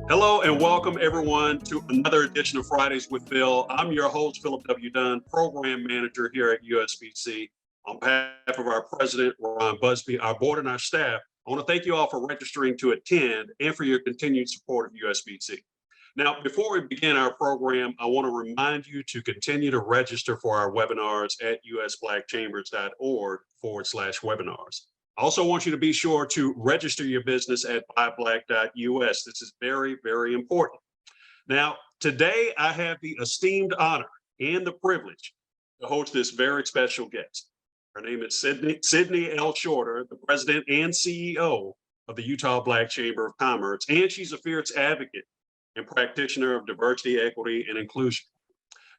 Hello and welcome everyone to another edition of Fridays with Phil. I'm your host, Philip W. Dunn, Program Manager here at USBC. On behalf of our President, Ron Busby, our board and our staff, I want to thank you all for registering to attend and for your continued support of USBC. Now, before we begin our program, I want to remind you to continue to register for our webinars at usblackchambers.org/webinars. I also want you to be sure to register your business at buyblack.us. This is very, very important. Now, today I have the esteemed honor and the privilege to host this very special guest. Her name is Sidni L Shorter, the president and CEO of the Utah Black Chamber of Commerce, and she's a fierce advocate and practitioner of diversity, equity, and inclusion.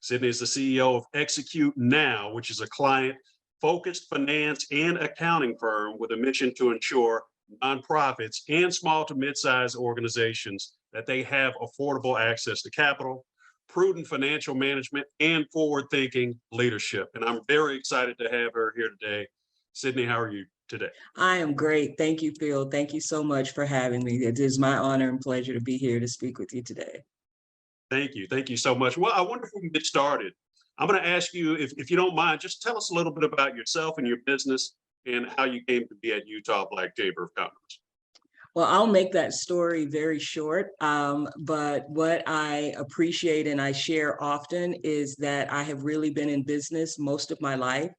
Sidni is the CEO of Execute Now, which is a client-focused finance and accounting firm with a mission to ensure nonprofits and small to mid-sized organizations that they have affordable access to capital, prudent financial management, and forward-thinking leadership. And I'm very excited to have her here today. Sidni, how are you today? I am great. Thank you, Phil. Thank you so much for having me. It is my honor and pleasure to be here to speak with you today. Thank you. Thank you so much. Well, I wonder if we can get started. I'm going to ask you, if you don't mind, just tell us a little bit about yourself and your business and how you came to be at Utah Black Chamber of Commerce. Well, I'll make that story very short, but what I appreciate and I share often is that I have really been in business most of my life.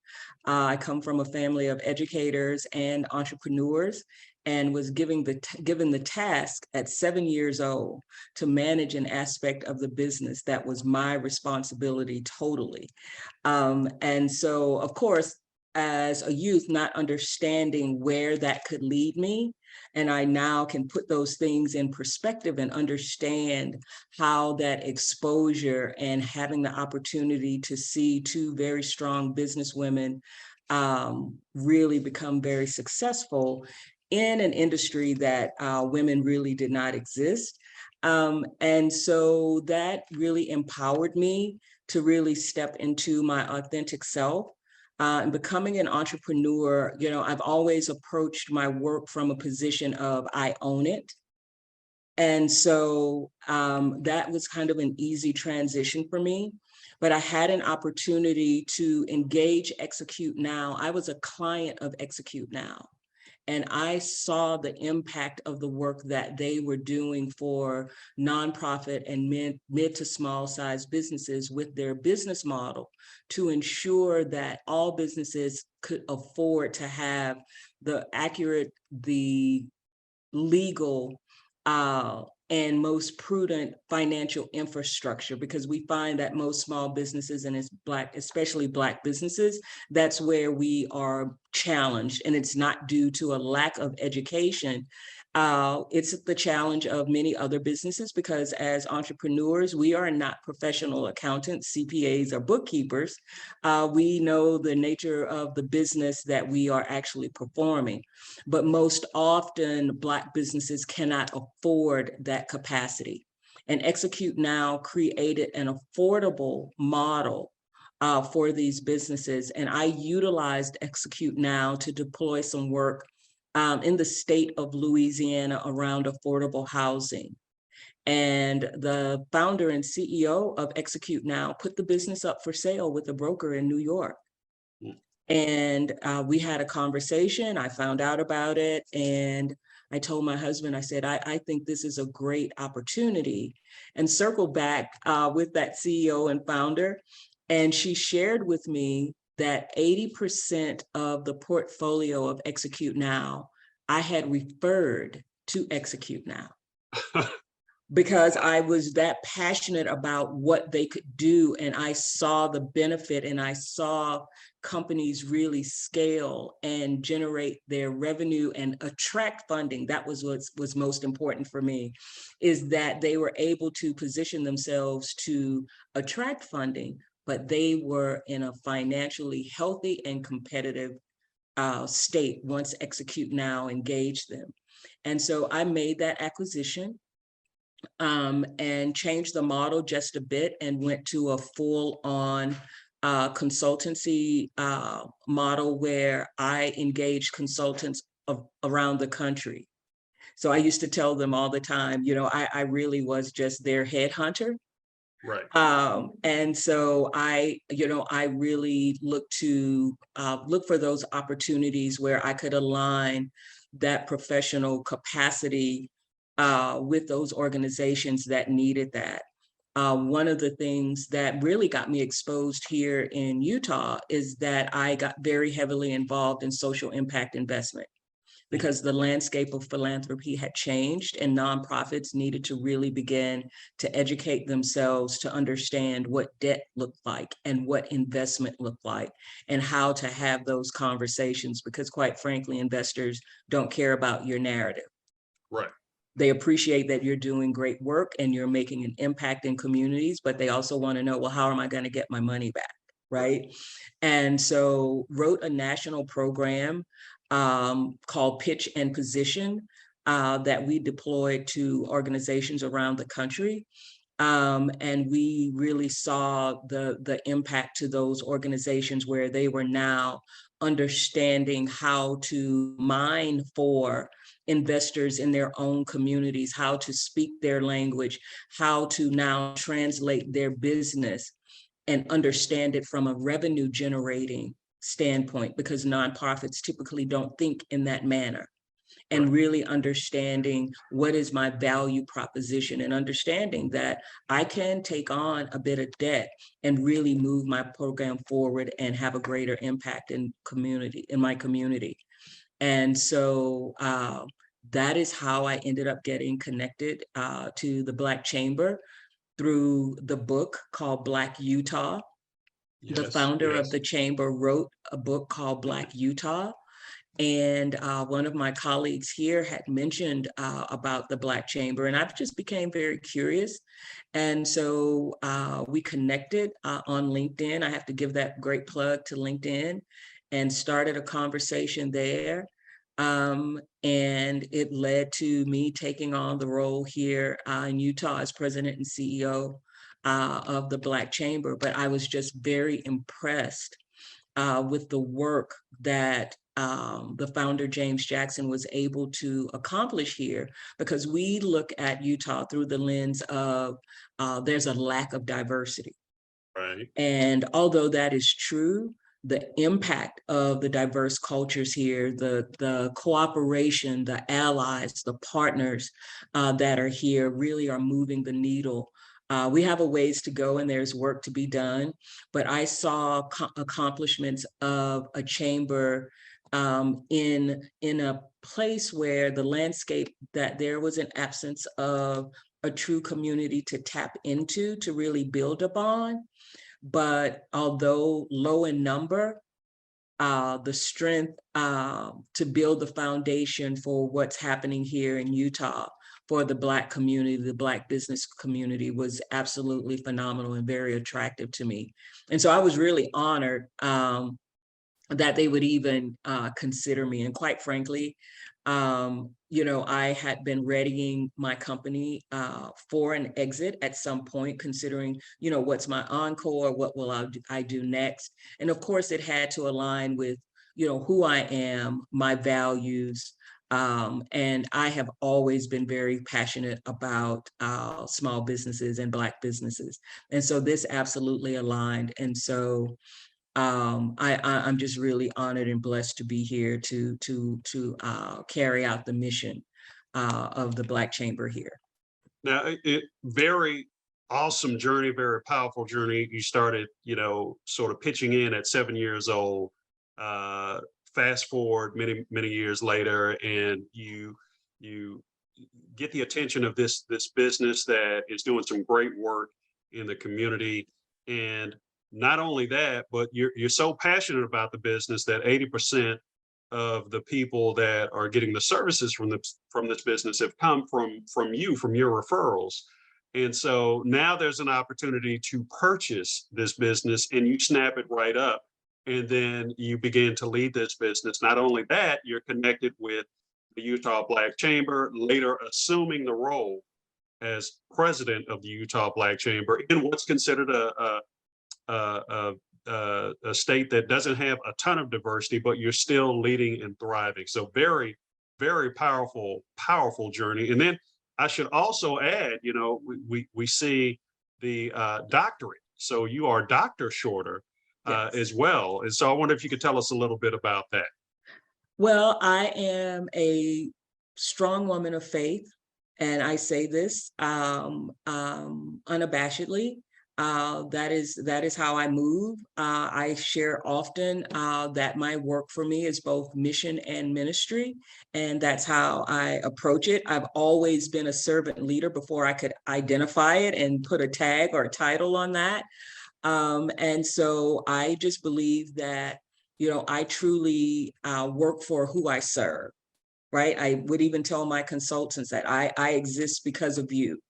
I come from a family of educators and entrepreneurs and was given the task at 7 years old to manage an aspect of the business that was my responsibility totally. And so, of course, as a youth, not understanding where that could lead me, and I now can put those things in perspective and understand how that exposure and having the opportunity to see two very strong businesswomen really become very successful in an industry that women really did not exist. And so that really empowered me to really step into my authentic self. And becoming an entrepreneur, you know, I've always approached my work from a position of I own it. And so that was kind of an easy transition for me. But I had an opportunity to engage Execute Now. I was a client of Execute Now. And I saw the impact of the work that they were doing for nonprofit and mid to small size businesses with their business model to ensure that all businesses could afford to have the accurate, the legal, and most prudent financial infrastructure, because we find that most small businesses, and especially Black businesses, that's where we are challenged. And it's not due to a lack of education. It's the challenge of many other businesses, because as entrepreneurs, we are not professional accountants, CPAs, or bookkeepers. We know the nature of the business that we are actually performing. But most often, Black businesses cannot afford that capacity. And Execute Now created an affordable model for these businesses. And I utilized Execute Now to deploy some work in the state of Louisiana around affordable housing. And the founder and CEO of Execute Now put the business up for sale with a broker in New York. And we had a conversation. I found out about it. And I told my husband, I said, I think this is a great opportunity, and circled back with that CEO and founder. And she shared with me that 80% of the portfolio of Execute Now, I had referred to Execute Now. Because I was that passionate about what they could do, and I saw the benefit, and I saw companies really scale and generate their revenue and attract funding. That was what was most important for me, is that they were able to position themselves to attract funding, but they were in a financially healthy and competitive state once Execute Now engaged them. And so I made that acquisition. And changed the model just a bit and went to a full-on consultancy model where I engaged consultants around the country. So I used to tell them all the time, I really was just their headhunter. Right. And so I really look for those opportunities where I could align that professional capacity with those organizations that needed that. One of the things that really got me exposed here in Utah is that I got very heavily involved in social impact investment, because the landscape of philanthropy had changed and nonprofits needed to really begin to educate themselves to understand what debt looked like and what investment looked like and how to have those conversations, because quite frankly, investors don't care about your narrative. Right. They appreciate that you're doing great work and you're making an impact in communities, but they also want to know, well, how am I going to get my money back? Right. And so wrote a national program called Pitch and Position that we deployed to organizations around the country. And we really saw the impact to those organizations where they were now understanding how to mine for investors in their own communities, how to speak their language, how to now translate their business and understand it from a revenue generating standpoint, because nonprofits typically don't think in that manner. And Right. really understanding what is my value proposition, and understanding that I can take on a bit of debt and really move my program forward and have a greater impact in my community. And so that is how I ended up getting connected to the Black Chamber through the book called Black Utah. The Yes. founder of the chamber wrote a book called Black Utah. And one of my colleagues here had mentioned about the Black Chamber, and I just became very curious. And so we connected on LinkedIn. I have to give that great plug to LinkedIn, and started a conversation there. And it led to me taking on the role here in Utah as president and CEO of the Black Chamber. But I was just very impressed with the work that the founder, James Jackson, was able to accomplish here, because we look at Utah through the lens of there's a lack of diversity. Right. And although that is true, the impact of the diverse cultures here, the cooperation, the allies, the partners that are here really are moving the needle. We have a ways to go and there's work to be done, but I saw accomplishments of a chamber in a place where the landscape, that there was an absence of a true community to tap into, to really build upon. But although low in number, the strength to build the foundation for what's happening here in Utah for the Black community, the Black business community, was absolutely phenomenal and very attractive to me. And so I was really honored that they would even consider me. And quite frankly, I had been readying my company for an exit at some point, considering, what's my encore, what will I do next? And of course, it had to align with, who I am, my values. And I have always been very passionate about small businesses and Black businesses. And so this absolutely aligned. And so I'm just really honored and blessed to be here to carry out the mission of the Black Chamber here. Now, it very awesome journey, very powerful journey. You started, sort of pitching in at 7 years old. Fast forward many years later, and you get the attention of this business that is doing some great work in the community. And not only that, but you're so passionate about the business that 80% of the people that are getting the services from this business have come from your referrals. And so now there's an opportunity to purchase this business, and you snap it right up, and then you begin to lead this business. Not only that, you're connected with the Utah Black Chamber, later assuming the role as president of the Utah Black Chamber in what's considered a state that doesn't have a ton of diversity, but you're still leading and thriving. So very, very powerful, powerful journey. And then I should also add, you know, we see the doctorate. So you are Dr. Shorter Yes. as well. And so I wonder if you could tell us a little bit about that. Well, I am a strong woman of faith, and I say this unabashedly. That is how I move. I share often that my work for me is both mission and ministry, and that's how I approach it. I've always been a servant leader before I could identify it and put a tag or a title on that. And so I just believe that, you know, I truly work for who I serve, right? I would even tell my consultants that I exist because of you.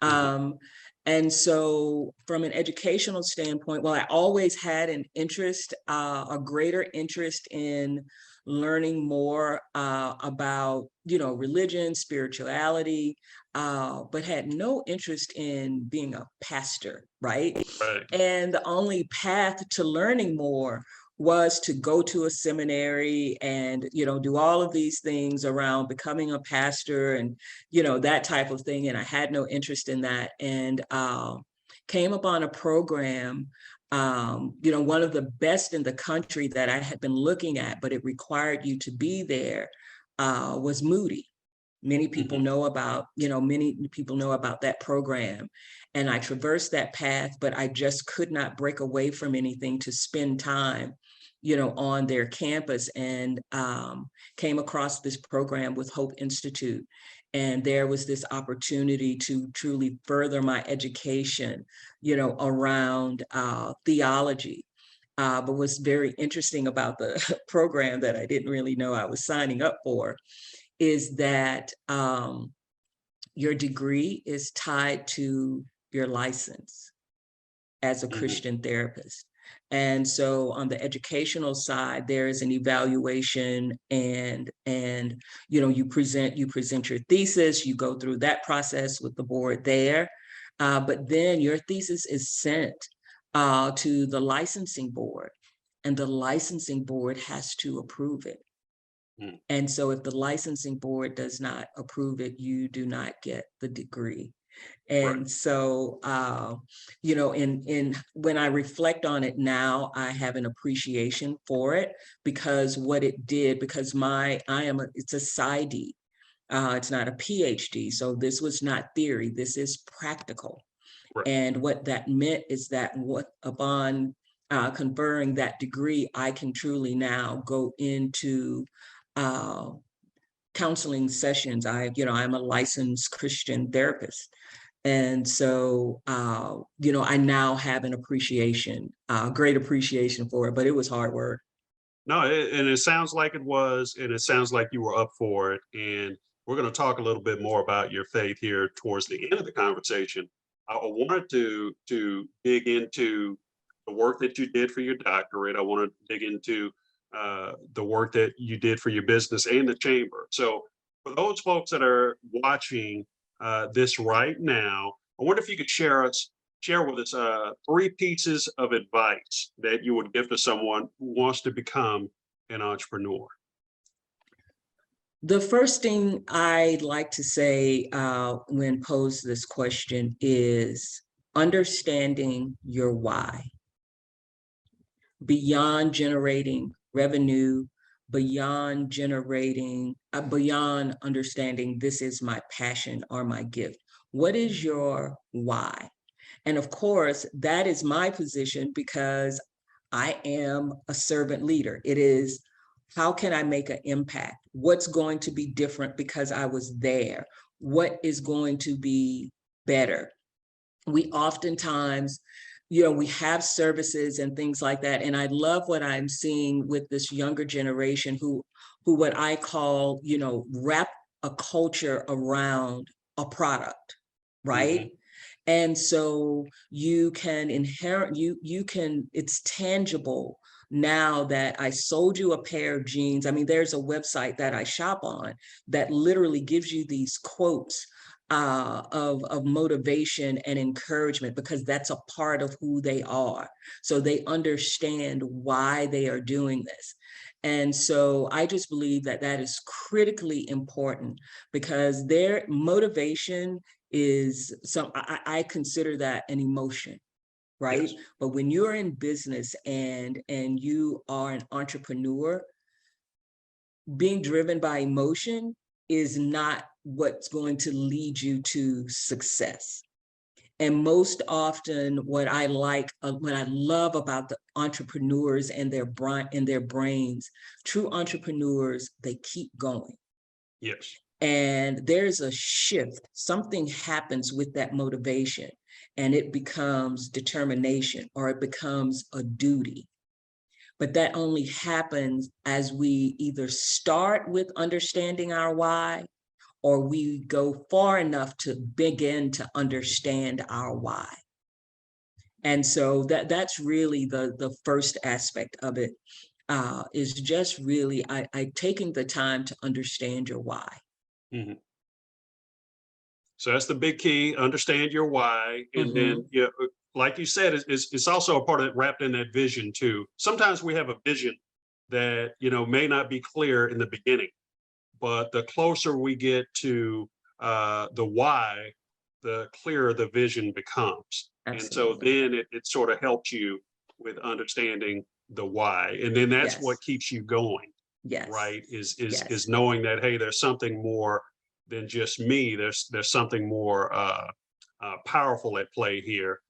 Mhm. And so from an educational standpoint, well, I always had an interest, a greater interest in learning more about, you know, religion, spirituality, but had no interest in being a pastor, right? Right. And the only path to learning more was to go to a seminary and, you know, do all of these things around becoming a pastor and, you know, that type of thing. And I had no interest in that. And came upon a program, you know, one of the best in the country that I had been looking at, but it required you to be there, was Moody. Many people Mhm. know about, you know, many people know about that program. And I traversed that path, but I just could not break away from anything to spend time, you know, on their campus, and came across this program with Hope Institute. And there was this opportunity to truly further my education, you know, around theology. But what's very interesting about the program that I didn't really know I was signing up for is that your degree is tied to your license as a Mhm. Christian therapist. And so on the educational side, there is an evaluation, and you know, you present your thesis, you go through that process with the board there. But then your thesis is sent to the licensing board, and the licensing board has to approve it. Mm. And so if the licensing board does not approve it, you do not get the degree. Right. And so, you know, in when I reflect on it now, I have an appreciation for it, because what it did, because it's a PsyD, it's not a PhD. So this was not theory, this is practical. Right. And what that meant is that upon conferring that degree, I can truly now go into uh, counseling sessions. I'm a licensed Christian therapist. And so, you know, I now have an appreciation, great appreciation for it, but it was hard work. No, and it sounds like it was, and it sounds like you were up for it. And we're going to talk a little bit more about your faith here towards the end of the conversation. I wanted to dig into the work that you did for your doctorate. I want to dig into the work that you did for your business and the chamber. So, for those folks that are watching this right now, I wonder if you could share with us three pieces of advice that you would give to someone who wants to become an entrepreneur. The first thing I'd like to say when posed this question is understanding your why. Beyond generating revenue, beyond understanding this is my passion or my gift. What is your why? And of course, that is my position because I am a servant leader. It is, how can I make an impact? What's going to be different because I was there? What is going to be better? We oftentimes, you know, we have services and things like that. And I love what I'm seeing with this younger generation who what I call, you know, wrap a culture around a product, Hmm. right? And so you can it's tangible now that I sold you a pair of jeans. I mean, there's a website that I shop on that literally gives you these quotes of motivation and encouragement, because that's a part of who they are. So they understand why they are doing this. And so I just believe that that is critically important, because their motivation is I consider that an emotion, right? Yes. But when you're in business and you are an entrepreneur, being driven by emotion is not what's going to lead you to success. And most often, what I love about the entrepreneurs and their brains, true entrepreneurs, they keep going. Yes. And there's a shift. Something happens with that motivation, and it becomes determination, or it becomes a duty. But that only happens as we either start with understanding our why, or we go far enough to begin to understand our why. And so that's really the first aspect of it, is just really I taking the time to understand your why. Mhm. So that's the big key, understand your why. And then, like you said, it's also a part of it wrapped in that vision too. Sometimes we have a vision that, may not be clear in the beginning, but the closer we get to the why, the clearer the vision becomes. And so Absolutely. then it sort of helps you with understanding the why. And then that's what Yes. keeps you going, Yes. right? Is Yes. knowing that, hey, there's something more than just me. There's something more powerful at play here.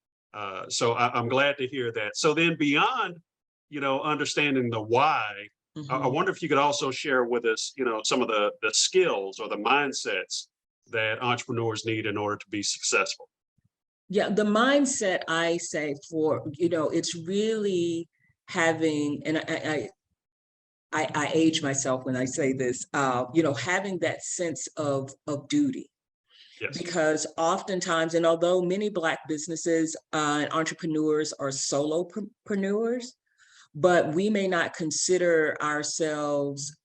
So I'm glad to hear that. So then beyond, understanding the why, I Mhm. wonder if you could also share with us, some of the skills or the mindsets that entrepreneurs need in order to be successful. Yeah, the mindset, I say, for, it's really having, and I age myself when I say this, having that sense of duty. Yes. Because oftentimes, and although many Black businesses and entrepreneurs are solopreneurs, but we may not consider ourselves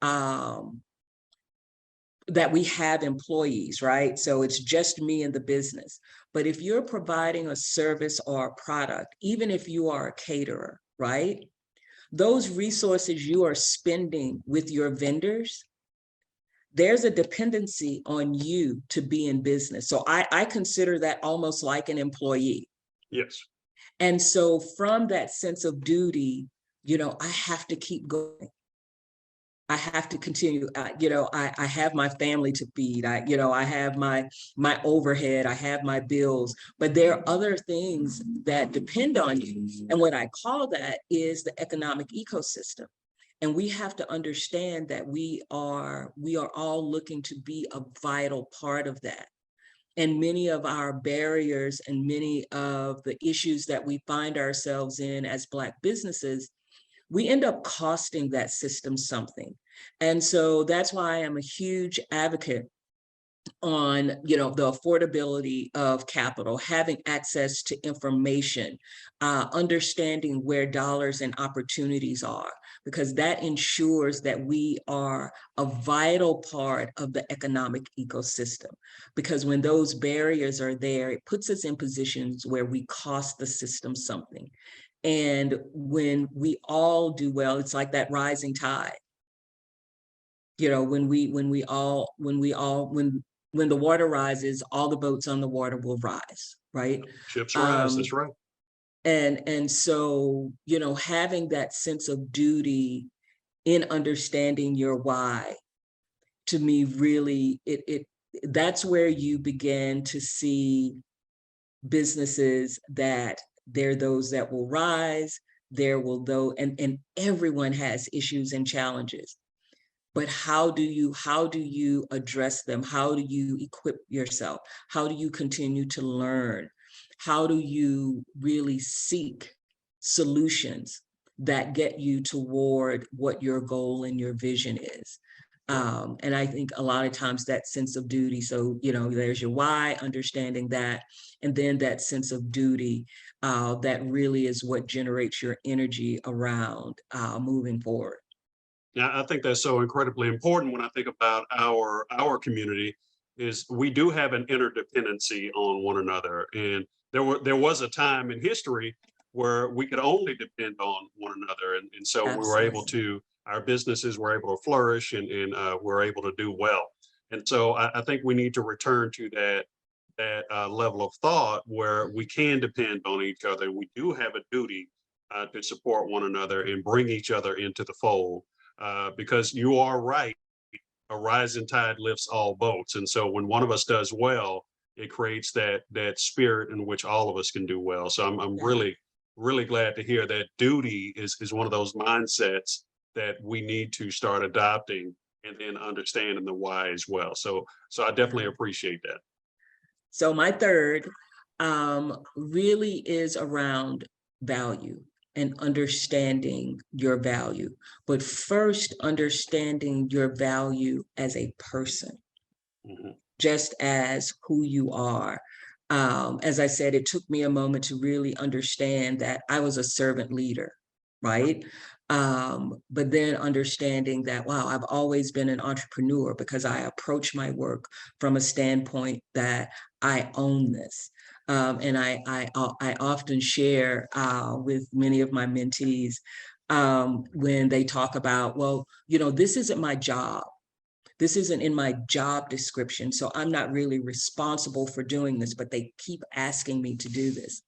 that we have employees, right? So it's just me and the business. But if you're providing a service or a product, even if you are a caterer, right? Those resources you are spending with your vendors, there's a dependency on you to be in business. So I consider that almost like an employee. Yes. And so from that sense of duty, I have to keep going. I have to continue. I have my family to feed. I have my overhead. I have my bills. But there are other things that depend on you. And what I call that is the economic ecosystem. And we have to understand that we are all looking to be a vital part of that. And many of our barriers and many of the issues that we find ourselves in as Black businesses, we end up costing that system something. And so that's why I'm a huge advocate on the affordability of capital, having access to information, understanding where dollars and opportunities are, because that ensures that we are a vital part of the economic ecosystem. Because when those barriers are there, it puts us in positions where we cost the system something. And when we all do well, it's like that rising tide. When the water rises, all the boats on the water will rise, right? Ships rise. That's Um, right. and so, having that sense of duty in understanding your why, to me, really, that's where you begin to see businesses that they're those that will rise, there will though, and everyone has issues and challenges. But how do you address them? How do you equip yourself? How do you continue to learn? How do you really seek solutions that get you toward what your goal and your vision is? And I think a lot of times that sense of duty, so, there's your why, understanding that, and then that sense of duty, that really is what generates your energy around moving forward. Yeah, I think that's so incredibly important when I think about our community is we do have an interdependency on one another. And there was a time in history where we could only depend on one another. And so we were able Absolutely. to, our businesses were able to flourish and we're able to do well. And so I think we need to return to that level of thought where we can depend on each other. We do have a duty to support one another and bring each other into the fold, because you are right, a rising tide lifts all boats. And so when one of us does well, it creates that spirit in which all of us can do well. So I'm Yeah. really glad to hear that duty is one of those mindsets that we need to start adopting and then understanding the why as well. So I definitely Yeah. appreciate that. So my third really is around value and understanding your value, but first understanding your value as a person, Mhm. just as who you are. As I said, it took me a moment to really understand that I was a servant leader, right? But then understanding that, wow, I've always been an entrepreneur because I approach my work from a standpoint that I own this. And I often share with many of my mentees when they talk about, well, this isn't my job. This isn't in my job description, so I'm not really responsible for doing this, but they keep asking me to do this.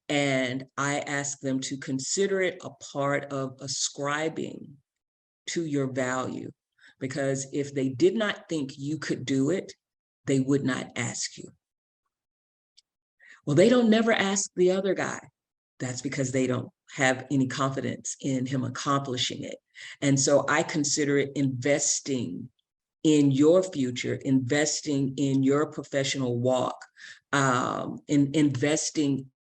And I ask them to consider it a part of ascribing to your value, because if they did not think you could do it, they would not ask you. Well, they don't never ask the other guy. That's because they don't have any confidence in him accomplishing it. And so I consider it investing in your future, investing in your professional walk, in investing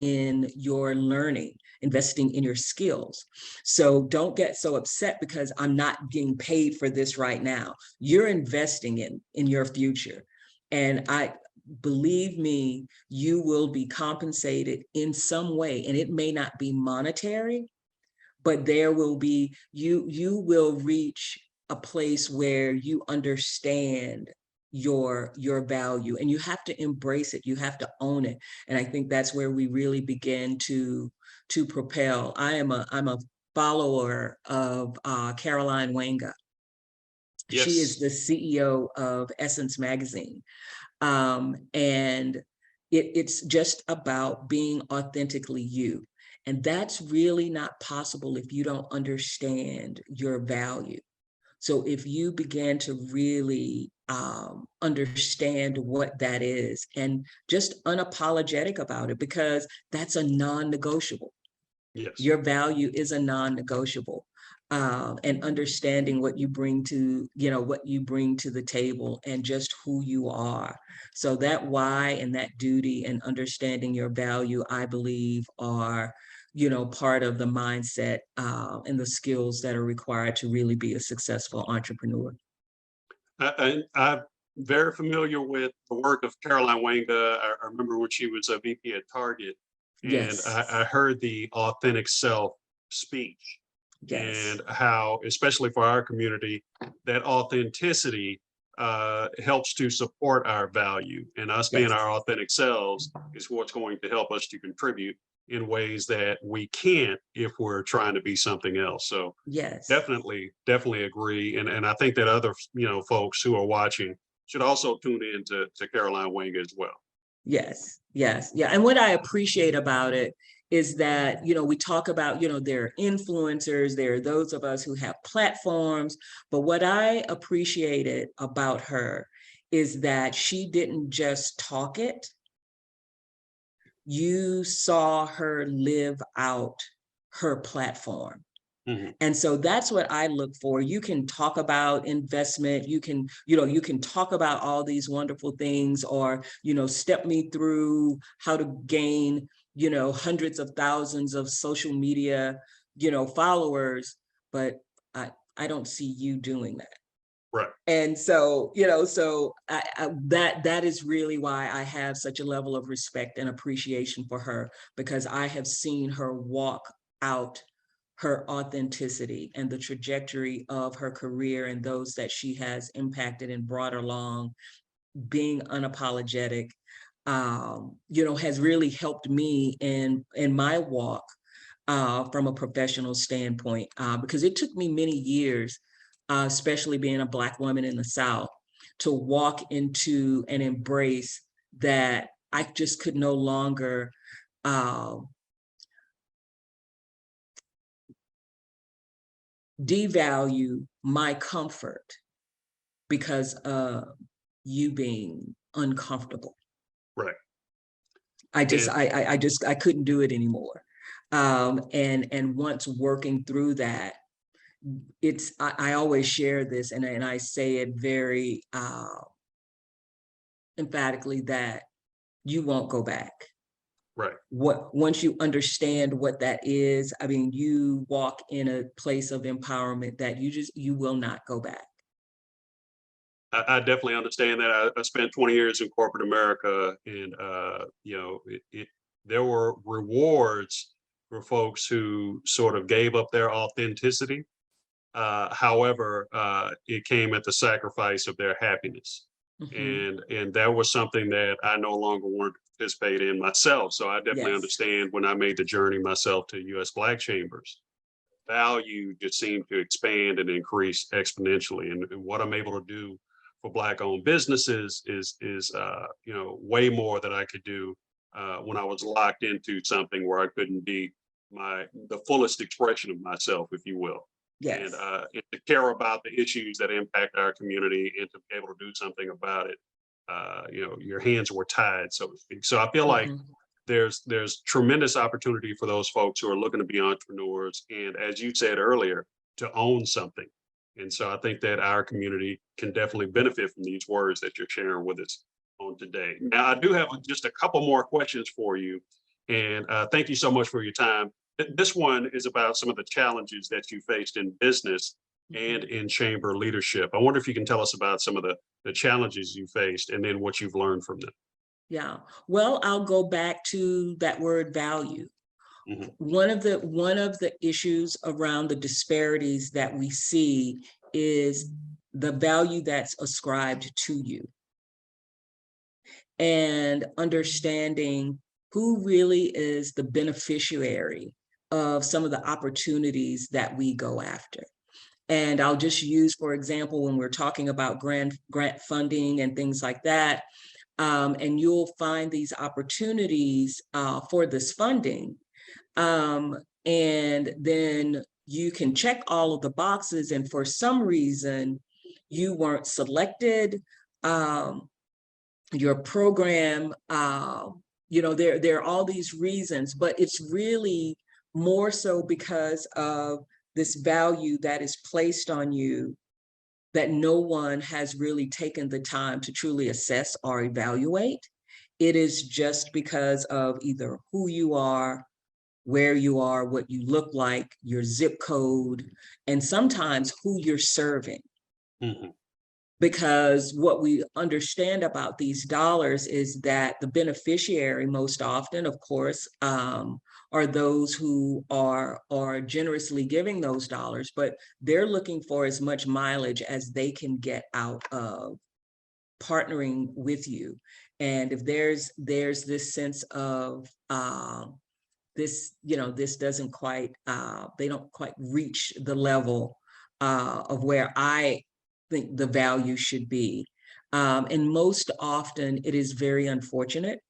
in your learning, investing in your skills. So don't get so upset because I'm not getting paid for this right now. You're investing in your future. And I believe me, you will be compensated in some way. And it may not be monetary, but there will be, you will reach a place where you understand your value, and you have to embrace it. You have to own it. And I think that's where we really begin to propel. I'm a follower of Caroline Wanga. She is Yes. the CEO of Essence Magazine. And it's just about being authentically you. And that's really not possible if you don't understand your value. So if you begin to really understand what that is and just unapologetic about it, because that's a non-negotiable. Yes. Your value is a non-negotiable. And understanding what you bring to, what you bring to the table and just who you are. So that why and that duty and understanding your value, I believe, are, part of the mindset and the skills that are required to really be a successful entrepreneur. I'm very familiar with the work of Caroline Wanga. I remember when she was a VP at Target, and Yes, I heard the authentic self speech yes, and how, especially for our community, that authenticity helps to support our value. And us being yes, our authentic selves is what's going to help us to contribute in ways that we can't if we're trying to be something else. So yes. definitely agree. And I think that other, folks who are watching should also tune in to Caroline Wing as well. Yes, yes, yeah. And what I appreciate about it is that, we talk about, there are influencers, there are those of us who have platforms, but what I appreciated about her is that she didn't just talk it, you saw her live out her platform. Mhm. And so that's what I look for. You can talk about investment, you can talk about all these wonderful things, or, step me through how to gain, hundreds of thousands of social media, followers, but I don't see you doing that. Right. And so, that is really why I have such a level of respect and appreciation for her, because I have seen her walk out her authenticity and the trajectory of her career and those that she has impacted and brought along, being unapologetic. has really helped me in my walk from a professional standpoint, because it took me many years, especially being a Black woman in the South, to walk into and embrace that I just could no longer devalue my comfort because of you being uncomfortable. Right. I couldn't do it anymore. And once working through that, I always share this, and I say it very emphatically, that you won't go back. Right. Once you understand what that is, I mean, you walk in a place of empowerment that you will not go back. I definitely understand that. I spent 20 years in corporate America, and there were rewards for folks who sort of gave up their authenticity. However, it came at the sacrifice of their happiness. Mhm. And that was something that I no longer wanted to participate in myself. So I definitely Yes. understand when I made the journey myself to US Black Chambers, value just seemed to expand and increase exponentially. And what I'm able to do for Black owned businesses is way more than I could do when I was locked into something where I couldn't be the fullest expression of myself, if you will. Yes. And to care about the issues that impact our community and to be able to do something about it, your hands were tied, so to speak. So I feel like Mhm. there's tremendous opportunity for those folks who are looking to be entrepreneurs, and as you said earlier, to own something. And so I think that our community can definitely benefit from these words that you're sharing with us on today. Now, I do have just a couple more questions for you, and thank you so much for your time. This one is about some of the challenges that you faced in business and in chamber leadership. I wonder if you can tell us about some of the challenges you faced and then what you've learned from them. Yeah. Well, I'll go back to that word value. Mhm. One of the issues around the disparities that we see is the value that's ascribed to you, and understanding who really is the beneficiary of some of the opportunities that we go after. And I'll just use, for example, when we're talking about grant funding and things like that, and you'll find these opportunities for this funding. And then you can check all of the boxes, and for some reason, you weren't selected. Your program, there are all these reasons, but it's really more so because of this value that is placed on you that no one has really taken the time to truly assess or evaluate. It is just because of either who you are, where you are, what you look like, your zip code, and sometimes who you're serving. Mhm. Because what we understand about these dollars is that the beneficiary most often, of course, are those who are generously giving those dollars, but they're looking for as much mileage as they can get out of partnering with you. And if there's this sense of this doesn't quite, they don't quite reach the level of where I think the value should be. And most often it is very unfortunate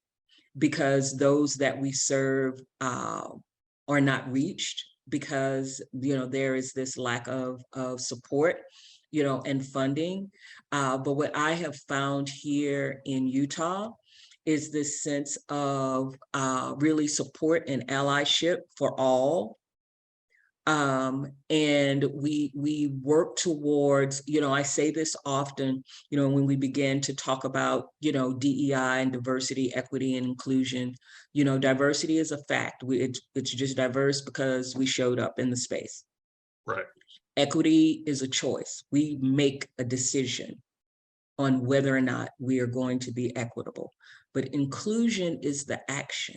because those that we serve are not reached because, there is this lack of support, and funding. But what I have found here in Utah is this sense of really support and allyship for all. And we work towards, I say this often, when we begin to talk about, DEI and diversity, equity, and inclusion, diversity is a fact. It's just diverse because we showed up in the space. Right. Equity is a choice. We make a decision on whether or not we are going to be equitable. But inclusion is the action.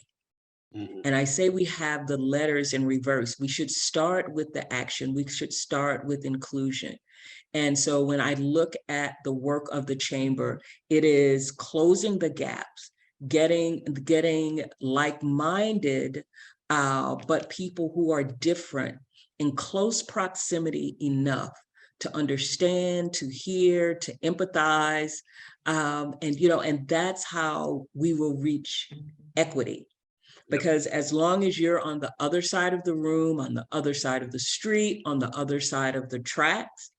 Mhm. And I say we have the letters in reverse. We should start with the action. We should start with inclusion. And so when I look at the work of the chamber, it is closing the gaps. getting like-minded, but people who are different in close proximity enough to understand, to hear, to empathize, and that's how we will reach equity. Because as long as you're on the other side of the room, on the other side of the street, on the other side of the tracks,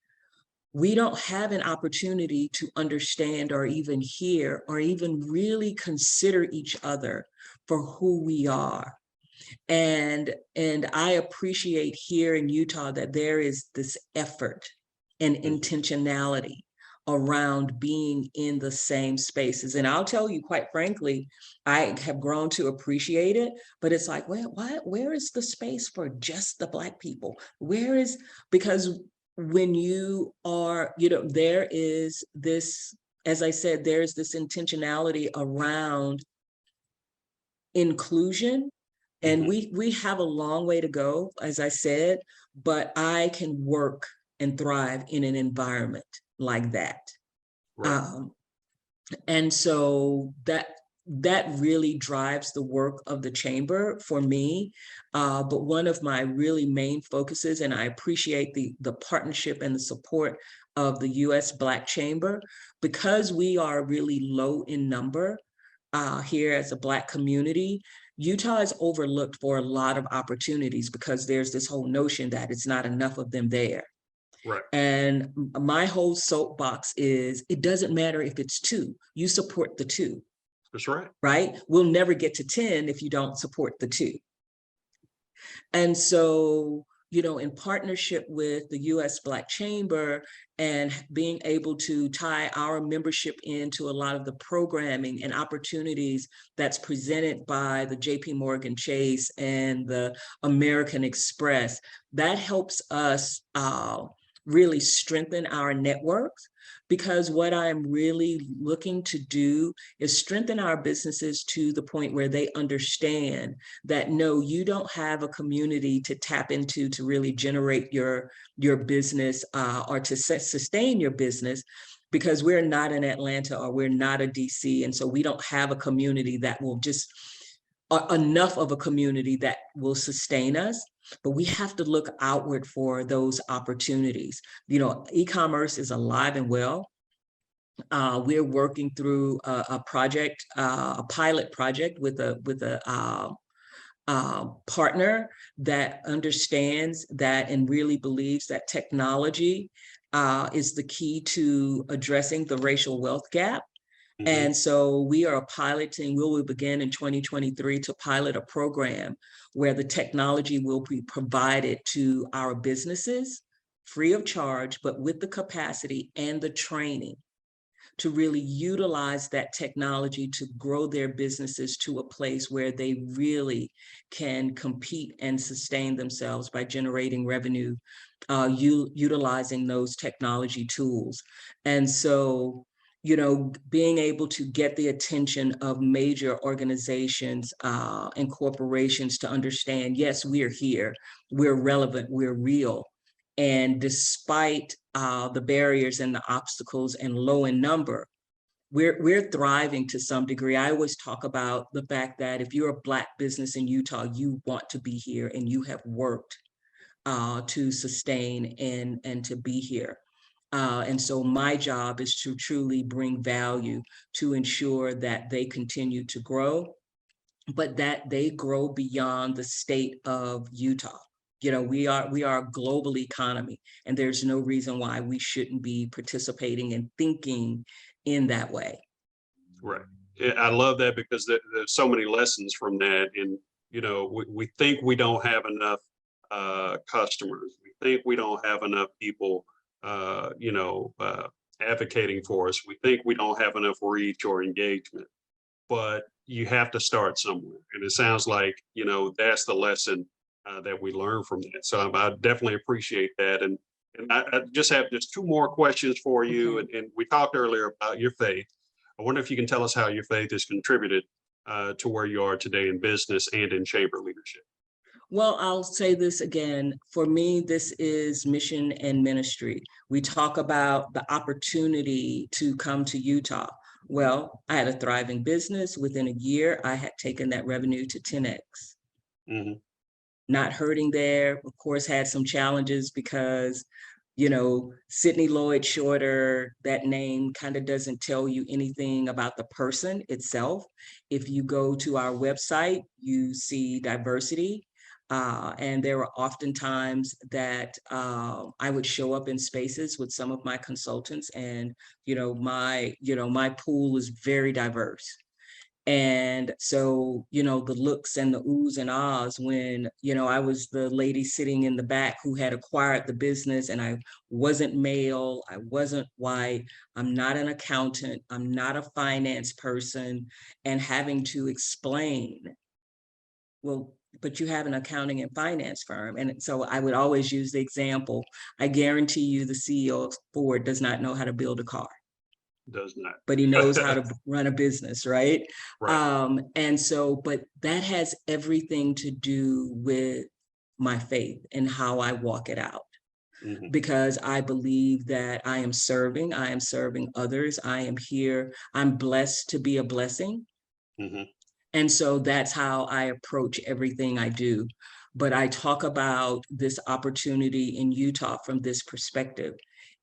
we don't have an opportunity to understand or even hear or even really consider each other for who we are. And I appreciate here in Utah that there is this effort and intentionality around being in the same spaces. And I'll tell you, quite frankly, I have grown to appreciate it, but it's like, where is the space for just the Black people? Because when you are, there is this, as I said, there's this intentionality around inclusion. And we have a long way to go, as I said, but I can work and thrive in an environment like that. Right. And so that really drives the work of the chamber for me. But one of my really main focuses, and I appreciate the partnership and the support of the U.S. Black Chamber, because we are really low in number here as a Black community. Utah is overlooked for a lot of opportunities because there's this whole notion that it's not enough of them there. Right. And my whole soapbox is, it doesn't matter if it's 2, you support the 2. That's right. Right? We'll never get to 10 if you don't support the 2. And so, in partnership with the U.S. Black Chamber and being able to tie our membership into a lot of the programming and opportunities that's presented by the J.P. Morgan Chase and the American Express, that helps us really strengthen our networks. Because what I'm really looking to do is strengthen our businesses to the point where they understand that, no, you don't have a community to tap into to really generate your business or to sustain your business, because we're not in Atlanta or we're not a DC. And so we don't have a community that will just, enough of a community that will sustain us. But we have to look outward for those opportunities. E-commerce is alive and well. We're working through a project, a pilot project with a partner that understands that and really believes that technology is the key to addressing the racial wealth gap. And so we are piloting, we will begin in 2023 to pilot a program where the technology will be provided to our businesses free of charge, but with the capacity and the training to really utilize that technology to grow their businesses to a place where they really can compete and sustain themselves by generating revenue, utilizing those technology tools. And so, being able to get the attention of major organizations and corporations to understand, yes, we're here, we're relevant, we're real. And despite the barriers and the obstacles and low in number, we're thriving to some degree. I always talk about the fact that if you're a Black business in Utah, you want to be here and you have worked to sustain and to be here. And so my job is to truly bring value to ensure that they continue to grow, but that they grow beyond the state of Utah. We are a global economy, and there's no reason why we shouldn't be participating and thinking in that way. Right. I love that, because there's so many lessons from that. And, we think we don't have enough customers. We think we don't have enough people advocating for us. We think we don't have enough reach or engagement, but you have to start somewhere. And it sounds like, that's the lesson that we learn from that. So I definitely appreciate that. And I just have 2 more questions for you. And we talked earlier about your faith. I wonder if you can tell us how your faith has contributed to where you are today in business and in chamber leadership. Well, I'll say this again. For me, this is mission and ministry. We talk about the opportunity to come to Utah, Well, I had a thriving business. Within a year, I had taken that revenue to 10x. Mhm. Not hurting there. Of course, had some challenges because, Sidni L Shorter, that name kind of doesn't tell you anything about the person itself. If you go to our website, you see diversity. And there were often times that I would show up in spaces with some of my consultants, and my pool is very diverse. And so, the looks and the oohs and ahs when, I was the lady sitting in the back who had acquired the business, and I wasn't male, I wasn't white, I'm not an accountant, I'm not a finance person, and having to explain, well, but you have an accounting and finance firm. And so I would always use the example, I guarantee you the CEO of Ford does not know how to build a car, Does not. but he knows how to run a business, right? Right. And so, but that has everything to do with my faith and how I walk it out. Mhm. Because I believe that I am serving others. I am here, I'm blessed to be a blessing. Mhm. And so that's how I approach everything I do. But I talk about this opportunity in Utah from this perspective,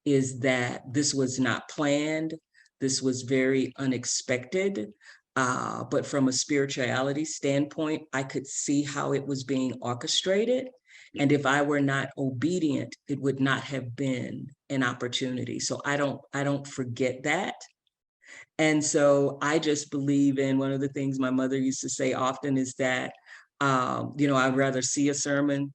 is that this was not planned. This was very unexpected. But from a spirituality standpoint, I could see how it was being orchestrated. And if I were not obedient, it would not have been an opportunity. So I don't forget that. And so I just believe in, one of the things my mother used to say often is that, I'd rather see a sermon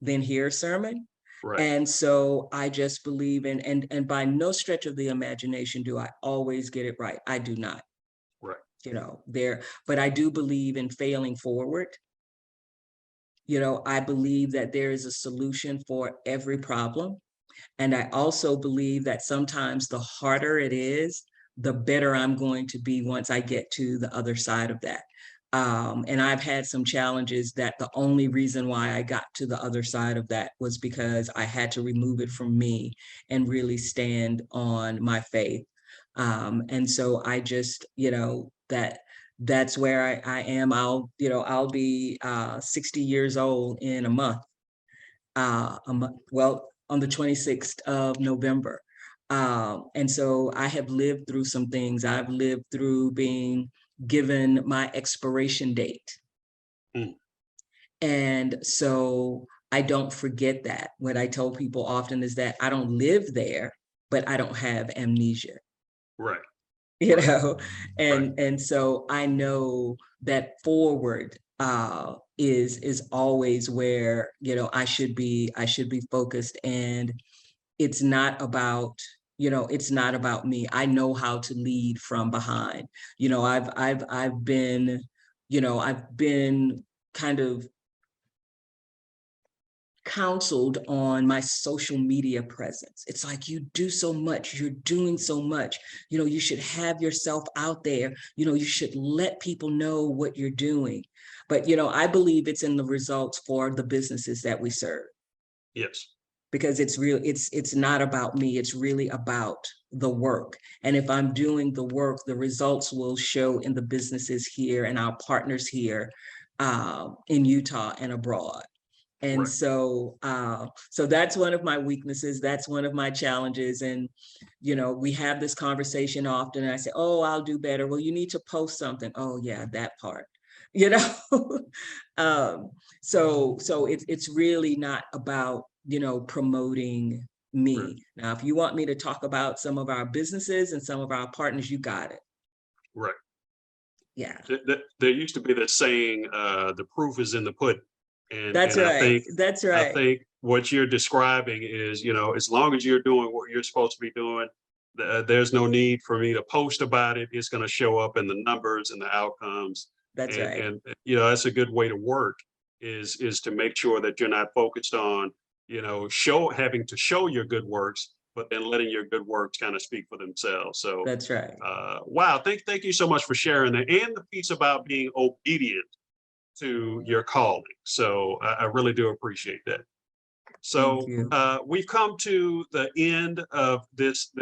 than hear a sermon. Right. And so I just believe in, and by no stretch of the imagination do I always get it right. I do not, Right. but I do believe in failing forward. I believe that there is a solution for every problem. And I also believe that sometimes the harder it is, the better I'm going to be once I get to the other side of that. And I've had some challenges that the only reason why I got to the other side of that was because I had to remove it from me and really stand on my faith. And so I just, that's where I am. I'll be 60 years old in a month. Well, on the 26th of November. And so I have lived through some things. I've lived through being given my expiration date. Mm. And so I don't forget that. What I tell people often is that I don't live there, but I don't have amnesia. Right. you Right. know Right. and so I know that forward is always where I should be focused. And it's not about me. I know how to lead from behind. I've been kind of counseled on my social media presence. It's like, you do so much, you're doing so much, you should have yourself out there, you should let people know what you're doing. But, I believe it's in the results for the businesses that we serve, Yes. because it's not about me, it's really about the work. And if I'm doing the work, the results will show in the businesses here and our partners here in Utah and abroad. And Right. so that's one of my weaknesses. That's one of my challenges. And, we have this conversation often, and I say, oh, I'll do better. Well, you need to post something. Oh yeah, that part, you know? So it's really not about, promoting Right. me. Now, if you want me to talk about some of our businesses and some of our partners, you got it. Right. Yeah, There used to be this saying, the proof is in the pudding. that's And I right. think That's I right. think what you're describing is, as long as you're doing what you're supposed to be doing, there's no need for me to post about it. It's going to show up in the numbers and the outcomes. That's And right. and that's a good way to work, is to make sure that you're not focused on, having to show your good works, but then letting your good works kind of speak for themselves. So That's right. wow, thank you so much for sharing that, and the piece about being obedient to your calling. So I really do appreciate that. Thank So you. we've come to the end of this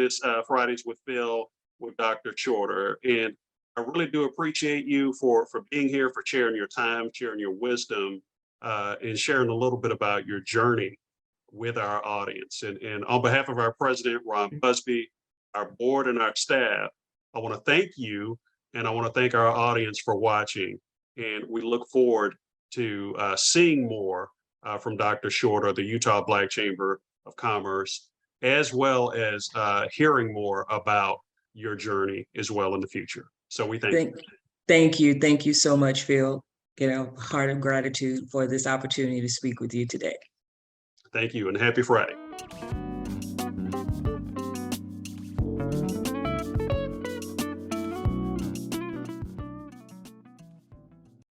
Fridays with Phil. with Dr. Shorter. And I really do appreciate you for being here, for sharing your time, sharing your wisdom, and sharing a little bit about your journey with our audience. And on behalf of our president, Ron Busby, our board and our staff, I want to thank you, and I want to thank our audience for watching. And we look forward to seeing more from Dr. Shorter, the Utah Black Chamber of Commerce, as well as hearing more about your journey as well in the future. So we thank you. Thank you. Thank you so much, Phil. Heart of gratitude for this opportunity to speak with you today. Thank you, and happy Friday.